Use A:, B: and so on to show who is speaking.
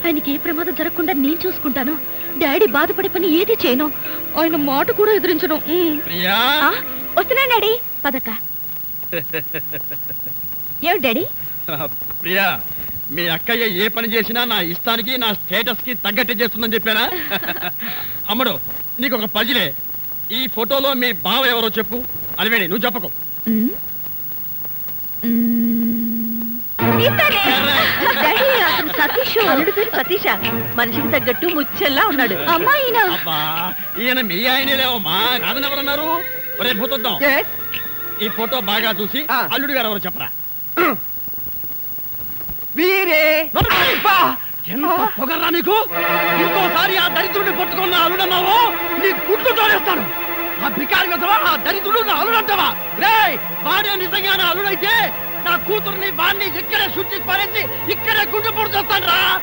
A: ఆయనకి ఏ ప్రమాదం జరగకుండా నేను చూసుకుంటాను. డాడీ బాధపడే పని ఏది చేయను. ఆయన మాట కూడా ఎదిరించను. వస్తున్నా డాడీ. పదక్క. ఏమిటి డాడీ?
B: ప్రియా, మీ అక్కయ్య ఏ పని చేసినా నా ఇష్టానికి నా స్టేటస్ కి తగ్గట్టే చేస్తుందని చెప్పానా? అమ్మడు, నీకు ఒక పజిలే. ఈ ఫోటోలో మీ బావ ఎవరో చెప్పు. అలివేణి, నువ్వు చెప్పకు.
A: సతీష్, అల్లుడు పేరు సతీష. మనిషికి తగ్గట్టు ముచ్చల్లా ఉన్నాడు. అమ్మాయినా?
B: అబ్బా, ఈయన మీ ఆయనే లేవమ్మా. రాదని ఎవరన్నారు? రేపు పోతుందాం. ఈ ఫోటో బాగా చూసి అల్లుడు గారు ఎవరు చెప్పరా.
C: వీరే
B: ఎంత పొగరా నీకు! ఇంకోసారి ఆ దరిద్రుడిని పట్టుకున్న అల్లుడన్నావు, నీ గుడ్లు తోడేస్తాను. ఆ భికారి కదవా, ఆ దరిద్రుడు నా అల్లుడంటావా? రేయ్, వాడే నిజంగా నా అల్లుడైతే నా కూతుర్ని వాడిని ఇక్కడే శుద్ధి పారేసి ఇక్కడే గుడ్డు పొడి చేస్తాను రా.